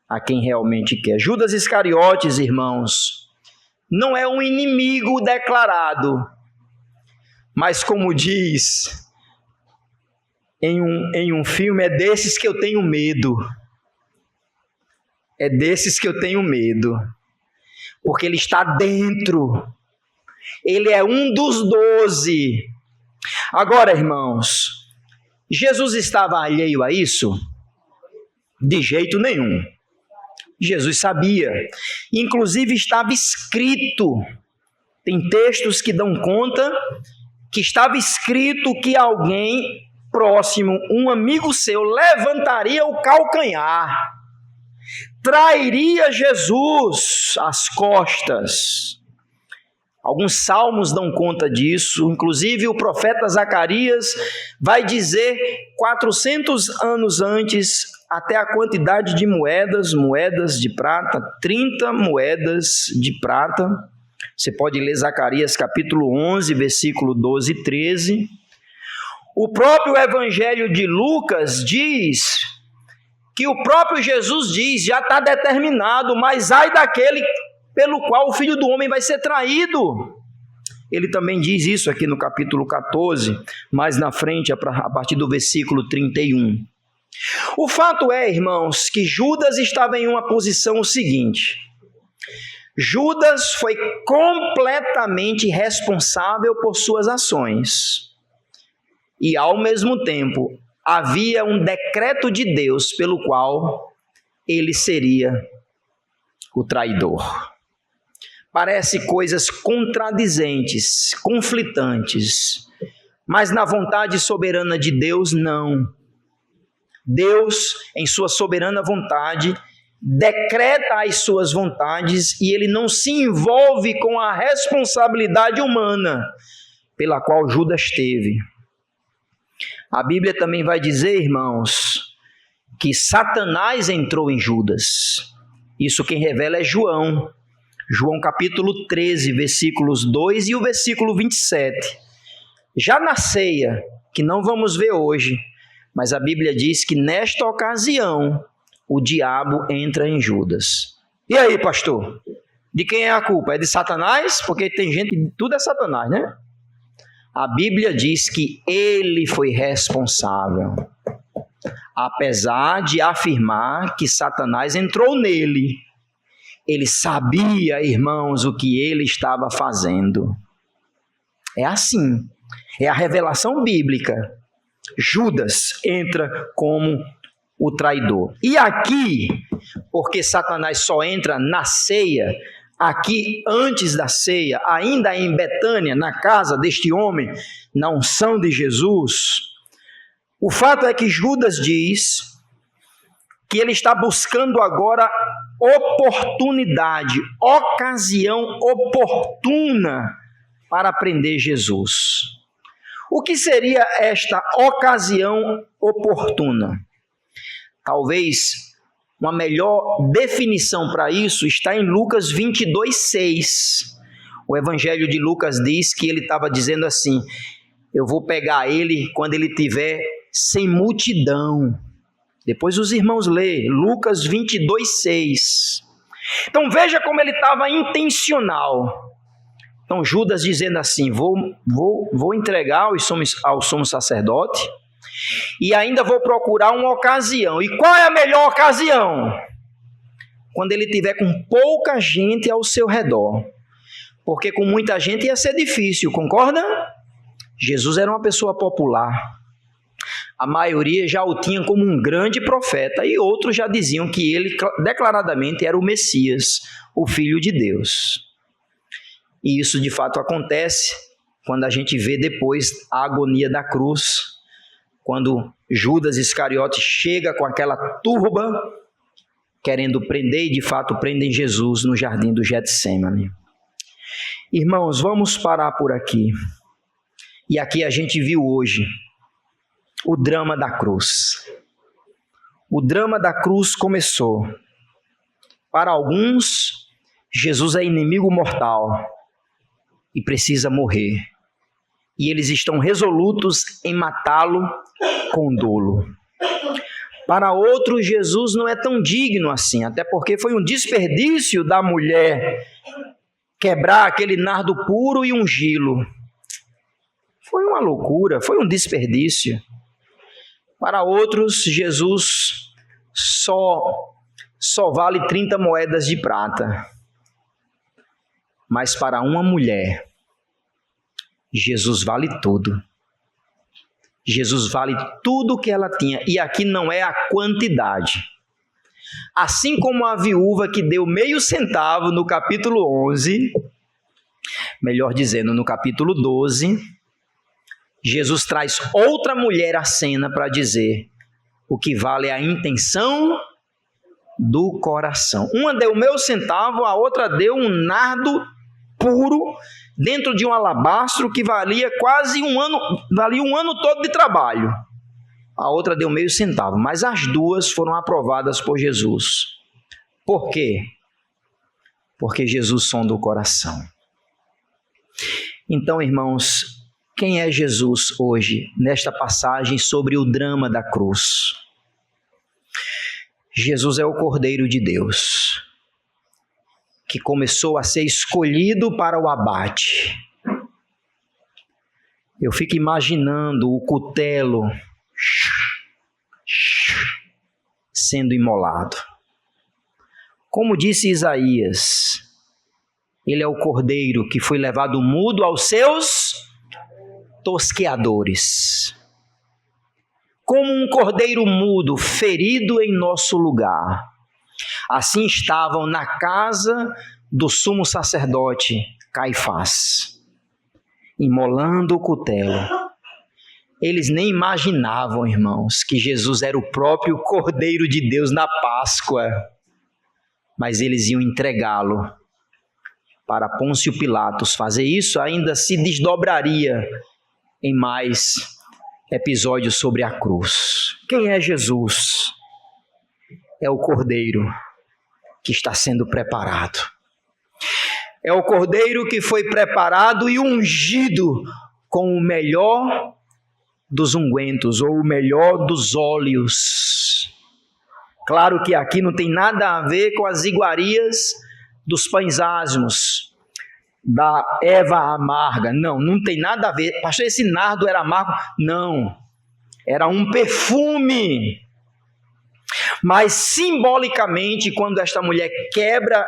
a quem realmente quer. Judas Iscariotes, irmãos, não é um inimigo declarado, mas como diz em um filme, é desses que eu tenho medo. É desses que eu tenho medo, porque ele está dentro, ele é um dos 12. Agora, irmãos, Jesus estava alheio a isso? De jeito nenhum. Jesus sabia, inclusive estava escrito, tem textos que dão conta, que estava escrito que alguém próximo, um amigo seu, levantaria o calcanhar, trairia Jesus às costas. Alguns salmos dão conta disso, inclusive o profeta Zacarias vai dizer 400 anos antes, até a quantidade de moedas de prata, 30 moedas de prata. Você pode ler Zacarias capítulo 11, versículo 12 e 13. O próprio Evangelho de Lucas diz que o próprio Jesus diz, já está determinado, mas ai daquele pelo qual o Filho do Homem vai ser traído. Ele também diz isso aqui no capítulo 14, mais na frente, a partir do versículo 31. O fato é, irmãos, que Judas estava em uma posição seguinte. Judas foi completamente responsável por suas ações. E, ao mesmo tempo, havia um decreto de Deus pelo qual ele seria o traidor. Parece coisas contradizentes, conflitantes, mas na vontade soberana de Deus, não. Deus, em sua soberana vontade, decreta as suas vontades e ele não se envolve com a responsabilidade humana pela qual Judas teve. A Bíblia também vai dizer, irmãos, que Satanás entrou em Judas. Isso quem revela é João. João capítulo 13, versículos 2 e o versículo 27. Já na ceia, que não vamos ver hoje, mas a Bíblia diz que nesta ocasião o diabo entra em Judas. E aí, pastor? De quem é a culpa? É de Satanás? Porque tem gente que tudo é Satanás, né? A Bíblia diz que ele foi responsável, apesar de afirmar que Satanás entrou nele. Ele sabia, irmãos, o que ele estava fazendo. É assim, é a revelação bíblica. Judas entra como o traidor. E aqui, porque Satanás só entra na ceia, aqui antes da ceia, ainda em Betânia, na casa deste homem, na unção de Jesus, o fato é que Judas diz que ele está buscando agora oportunidade, ocasião oportuna para prender Jesus. O que seria esta ocasião oportuna? Talvez uma melhor definição para isso está em Lucas 22:6. O Evangelho de Lucas diz que ele estava dizendo assim: eu vou pegar ele quando ele estiver sem multidão. Depois os irmãos lê Lucas 22:6. Então veja como ele estava intencional. Então Judas dizendo assim: vou entregar ao sumo sacerdote e ainda vou procurar uma ocasião. E qual é a melhor ocasião? Quando ele tiver com pouca gente ao seu redor. Porque com muita gente ia ser difícil, concorda? Jesus era uma pessoa popular. A maioria já o tinha como um grande profeta e outros já diziam que ele declaradamente era o Messias, o Filho de Deus. E isso de fato acontece quando a gente vê depois a agonia da cruz, quando Judas Iscariote chega com aquela turba querendo prender e de fato prendem Jesus no jardim do Getsêmani. Irmãos, vamos parar por aqui. E aqui a gente viu hoje o drama da cruz. O drama da cruz começou Para alguns, Jesus é inimigo mortal e precisa morrer. E eles estão resolutos em matá-lo com dolo. Para outros, Jesus não é tão digno assim, até porque foi um desperdício da mulher quebrar aquele nardo puro e ungí-lo. Foi uma loucura, foi um desperdício. Para outros, Jesus só vale 30 moedas de prata. Mas para uma mulher, Jesus vale tudo. Jesus vale tudo que ela tinha. E aqui não é a quantidade. Assim como a viúva que deu meio centavo no capítulo 11, melhor dizendo, no capítulo 12, Jesus traz outra mulher à cena para dizer o que vale é a intenção do coração. Uma deu meio centavo, a outra deu um nardo puro dentro de um alabastro que valia quase um ano todo de trabalho. A outra deu meio centavo, mas as duas foram aprovadas por Jesus. Por quê? Porque Jesus sonda o coração. Então, irmãos, quem é Jesus hoje, nesta passagem sobre o drama da cruz? Jesus é o Cordeiro de Deus, que começou a ser escolhido para o abate. Eu fico imaginando o cutelo sendo imolado. Como disse Isaías, ele é o cordeiro que foi levado mudo aos seus tosqueadores. Como um cordeiro mudo ferido em nosso lugar, assim estavam na casa do sumo sacerdote Caifás, imolando o cutelo. Eles nem imaginavam, irmãos, que Jesus era o próprio Cordeiro de Deus na Páscoa, mas eles iam entregá-lo para Pôncio Pilatos. Fazer isso ainda se desdobraria em mais episódios sobre a cruz. Quem é Jesus? É o Cordeiro que está sendo preparado. É o Cordeiro que foi preparado e ungido com o melhor dos ungüentos, ou o melhor dos óleos. Claro que aqui não tem nada a ver com as iguarias dos pães asmos, da erva amarga. Não tem nada a ver. Pastor, esse nardo era amargo? Não, era um perfume. Mas simbolicamente, quando esta mulher quebra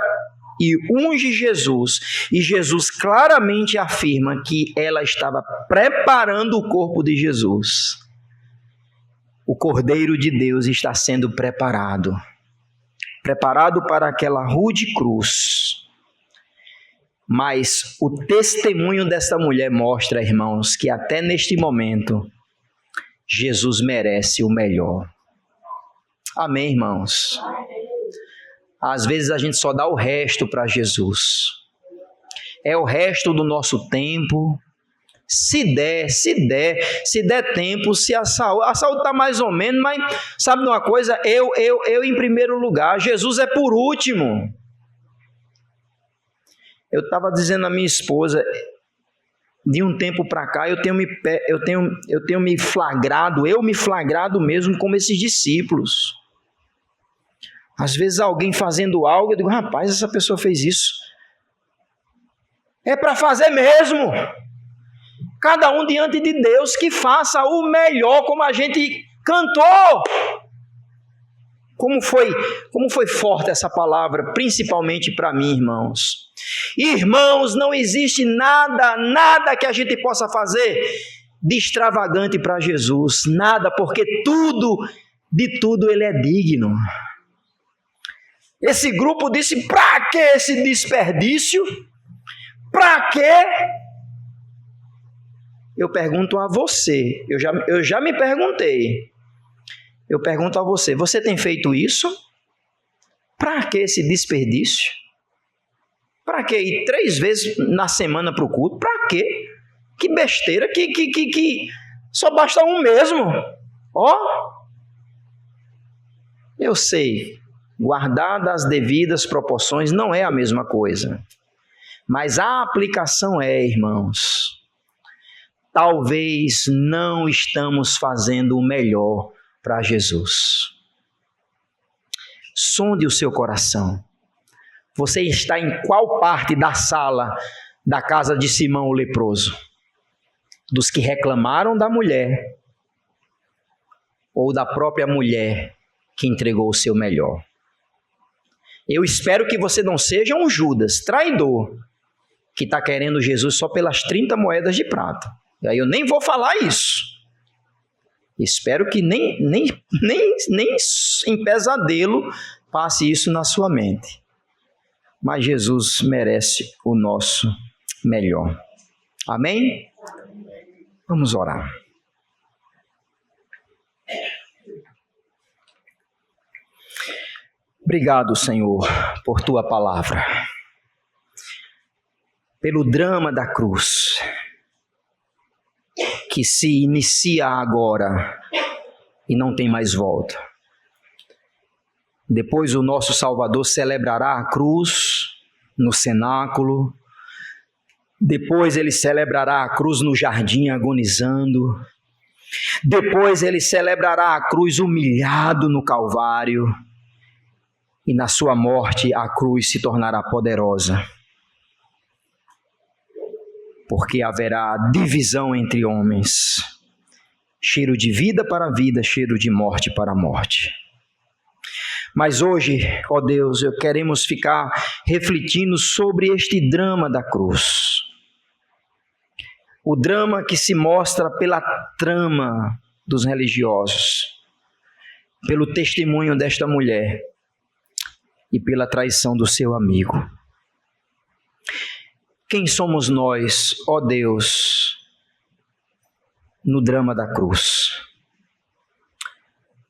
e unge Jesus, e Jesus claramente afirma que ela estava preparando o corpo de Jesus, o Cordeiro de Deus está sendo preparado para aquela rude cruz. Mas o testemunho dessa mulher mostra, irmãos, que até neste momento Jesus merece o melhor. Amém, irmãos? Às vezes a gente só dá o resto para Jesus. É o resto do nosso tempo. Se der tempo, se a saúde está mais ou menos, mas sabe de uma coisa? Eu em primeiro lugar, Jesus é por último. Eu estava dizendo à minha esposa, de um tempo para cá, eu tenho me flagrado mesmo como esses discípulos. Às vezes alguém fazendo algo, eu digo, rapaz, essa pessoa fez isso. É para fazer mesmo. Cada um diante de Deus que faça o melhor, como a gente cantou. Como foi forte essa palavra, principalmente para mim, irmãos. Irmãos, não existe nada que a gente possa fazer de extravagante para Jesus. Nada, porque de tudo ele é digno. Esse grupo disse, para que esse desperdício? Para quê? Eu pergunto a você, eu já me perguntei. Eu pergunto a você, você tem feito isso? Para que esse desperdício? Para que ir 3 vezes na semana para o culto? Para quê? Que besteira, que só basta um mesmo. Eu sei, guardadas as devidas proporções, não é a mesma coisa. Mas a aplicação é, irmãos, talvez não estamos fazendo o melhor para Jesus. Sonde o seu coração. Você está em qual parte da sala da casa de Simão o leproso? Dos que reclamaram da mulher ou da própria mulher que entregou o seu melhor? Eu espero que você não seja um Judas traidor que está querendo Jesus só pelas 30 moedas de prata. E aí eu nem vou falar isso. Espero que nem em pesadelo passe isso na sua mente. Mas Jesus merece o nosso melhor. Amém? Vamos orar. Obrigado, Senhor, por tua palavra. Pelo drama da cruz, que se inicia agora e não tem mais volta. Depois o nosso Salvador celebrará a cruz no cenáculo. Depois ele celebrará a cruz no jardim agonizando. Depois ele celebrará a cruz humilhado no Calvário. E na sua morte a cruz se tornará poderosa. Porque haverá divisão entre homens. Cheiro de vida para vida, cheiro de morte para morte. Mas hoje, ó Deus, queremos ficar refletindo sobre este drama da cruz. O drama que se mostra pela trama dos religiosos, pelo testemunho desta mulher e pela traição do seu amigo. Quem somos nós, ó Deus, no drama da cruz?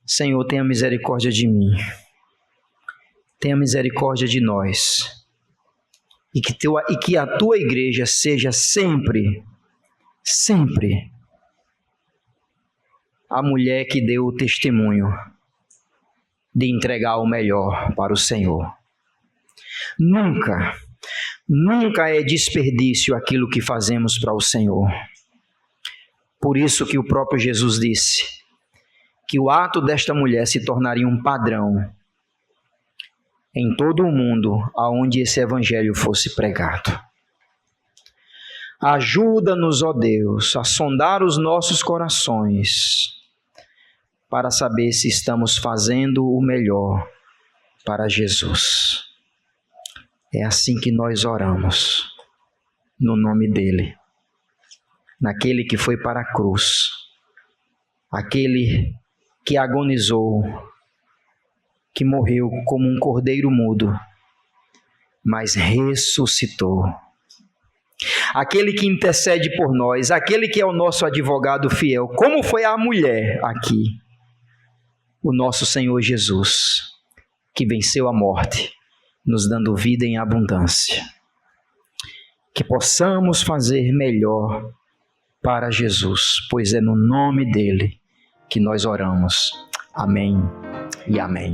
Senhor, tenha misericórdia de mim. Tenha misericórdia de nós. E que a tua igreja seja sempre a mulher que deu o testemunho de entregar o melhor para o Senhor. Nunca é desperdício aquilo que fazemos para o Senhor. Por isso que o próprio Jesus disse que o ato desta mulher se tornaria um padrão em todo o mundo aonde esse evangelho fosse pregado. Ajuda-nos, ó Deus, a sondar os nossos corações para saber se estamos fazendo o melhor para Jesus. É assim que nós oramos, no nome dele, naquele que foi para a cruz, aquele que agonizou, que morreu como um cordeiro mudo, mas ressuscitou. Aquele que intercede por nós, aquele que é o nosso advogado fiel, como foi a mulher aqui, o nosso Senhor Jesus, que venceu a morte, nos dando vida em abundância. Que possamos fazer melhor para Jesus, pois é no nome dele que nós oramos. Amém e amém.